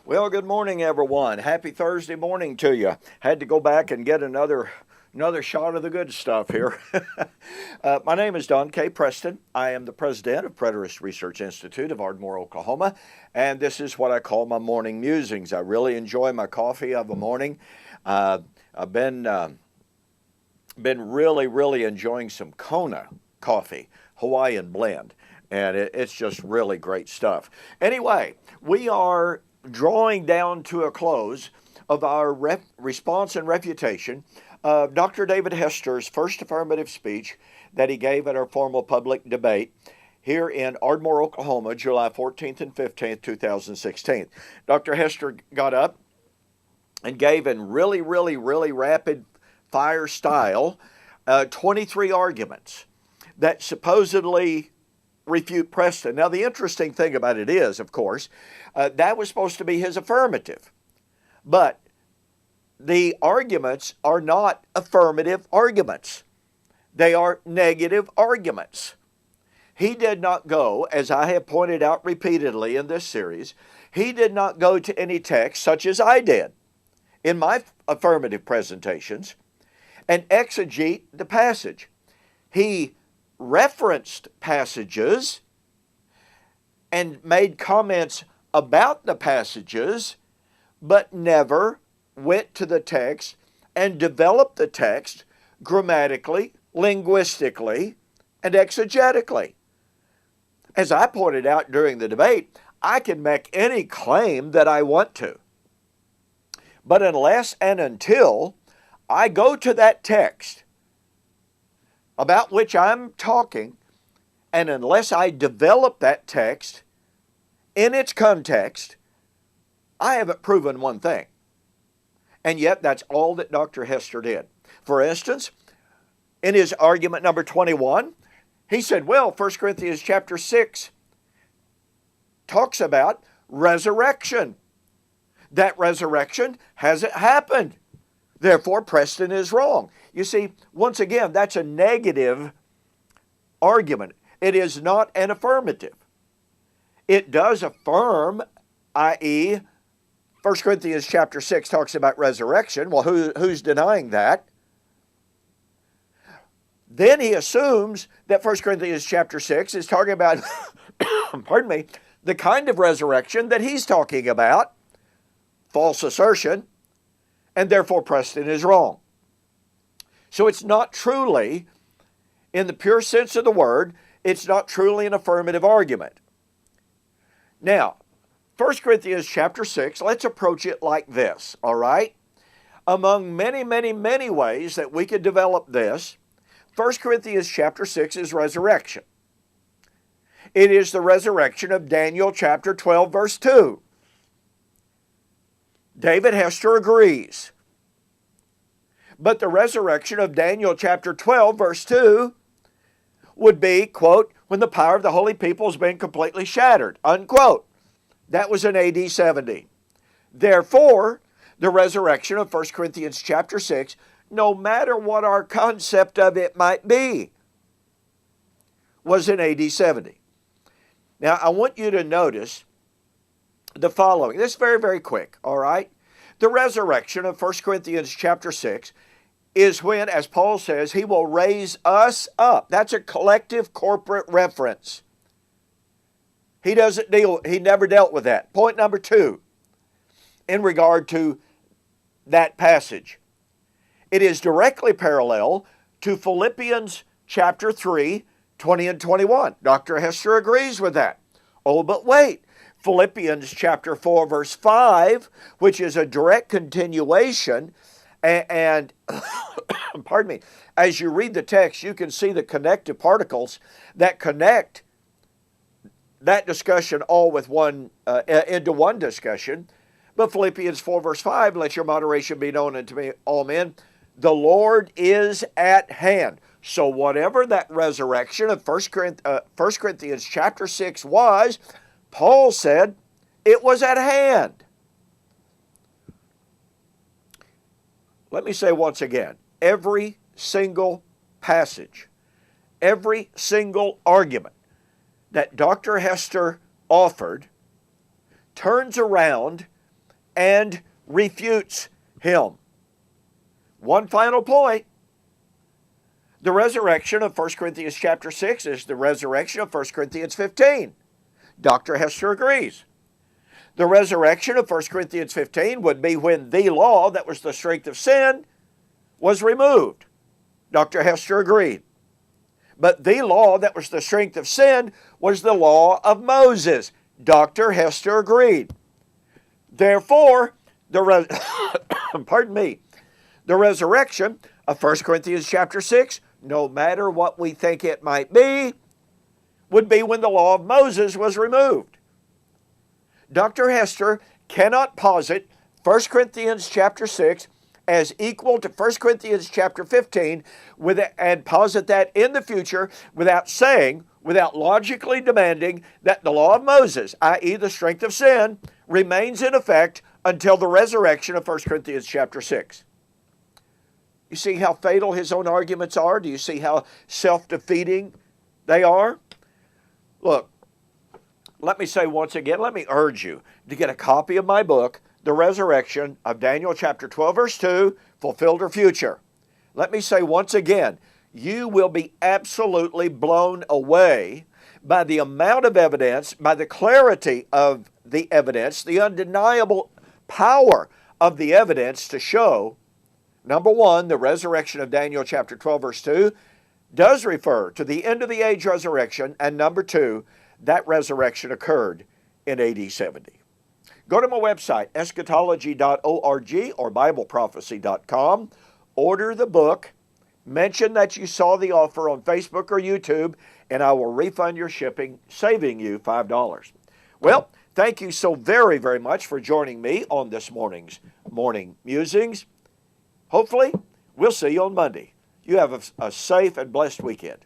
Well, good morning, everyone. Happy Thursday morning to you. Had to go back and get another shot of the good stuff here. My name is Don K. Preston. I am the president of Preterist Research Institute of Ardmore, Oklahoma, and this is what I call my morning musings. I really enjoy my coffee of a morning. I've been really enjoying some Kona coffee, Hawaiian blend, and it's just really great stuff. Anyway, we are drawing down to a close of our response and refutation of Dr. David Hester's first affirmative speech that he gave at our formal public debate here in Ardmore, Oklahoma, July 14th and 15th, 2016. Dr. Hester got up and gave in really rapid fire style 23 arguments that supposedly refute Preston. Now, the interesting thing about it is, of course, that was supposed to be his affirmative. But the arguments are not affirmative arguments. They are negative arguments. He did not go, as I have pointed out repeatedly in this series, he did not go to any text such as I did in my affirmative presentations and exegete the passage. He referenced passages and made comments about the passages, but never went to the text and developed the text grammatically, linguistically, and exegetically. As I pointed out during the debate, I can make any claim that I want to. But unless and until I go to that text about which I'm talking, and unless I develop that text in its context, I haven't proven one thing. And yet that's all that Dr. Hester did. For instance, in his argument number 21, he said, well, 1 Corinthians chapter 6 talks about resurrection. That resurrection hasn't happened. Therefore, Preston is wrong. You see, once again, that's a negative argument. It is not an affirmative. It does affirm, i.e., 1 Corinthians chapter 6 talks about resurrection. Well, who's denying that? Then he assumes that 1 Corinthians chapter 6 is talking about, pardon me, the kind of resurrection that he's talking about. False assertion. And therefore Preston is wrong. So it's not truly, in the pure sense of the word, it's not truly an affirmative argument. Now, 1 Corinthians chapter 6, let's approach it like this, all right? Among many ways that we could develop this, 1 Corinthians chapter 6 is resurrection. It is the resurrection of Daniel chapter 12, verse 2. David Hester agrees. But the resurrection of Daniel chapter 12, verse 2 would be, quote, when the power of the holy people has been completely shattered, unquote. That was in AD 70. Therefore, the resurrection of 1 Corinthians chapter 6, no matter what our concept of it might be, was in AD 70. Now, I want you to notice the following. This is very quick, all right? The resurrection of 1 Corinthians chapter 6 is when, as Paul says, he will raise us up. That's a collective corporate reference. He never dealt with that. Point number 2, in regard to that passage. It is directly parallel to Philippians chapter 3, 20 and 21. Dr. Hester agrees with that. Oh, but wait. Philippians chapter 4, verse 5, which is a direct continuation, and pardon me, as you read the text, you can see the connective particles that connect that discussion all with into one discussion. But Philippians 4, verse 5, let your moderation be known unto me, all men. The Lord is at hand. So whatever that resurrection of 1 Corinthians chapter 6 was, Paul said it was at hand. Let me say once again, every single passage, every single argument that Dr. Hester offered turns around and refutes him. One final point. The resurrection of 1 Corinthians chapter 6 is the resurrection of 1 Corinthians 15. Dr. Hester agrees. The resurrection of 1 Corinthians 15 would be when the law that was the strength of sin was removed. Dr. Hester agreed. But the law that was the strength of sin was the law of Moses. Dr. Hester agreed. Therefore, pardon me, the resurrection of 1 Corinthians chapter 6, no matter what we think it might be, would be when the law of Moses was removed. Dr. Hester cannot posit 1 Corinthians chapter 6 as equal to 1 Corinthians chapter 15 and posit that in the future without logically demanding that the law of Moses, i.e. the strength of sin, remains in effect until the resurrection of 1 Corinthians chapter 6. You see how fatal his own arguments are? Do you see how self-defeating they are? Look, let me say once again, let me urge you to get a copy of my book, The Resurrection of Daniel chapter 12, verse 2, Fulfilled or Future. Let me say once again, you will be absolutely blown away by the amount of evidence, by the clarity of the evidence, the undeniable power of the evidence to show, number one, the resurrection of Daniel chapter 12, verse 2 does refer to the end of the age resurrection, and number two, that resurrection occurred in AD 70. Go to my website, eschatology.org or bibleprophecy.com. Order the book. Mention that you saw the offer on Facebook or YouTube, and I will refund your shipping, saving you $5. Well, thank you so very, very much for joining me on this morning's Morning Musings. Hopefully, we'll see you on Monday. You have a safe and blessed weekend.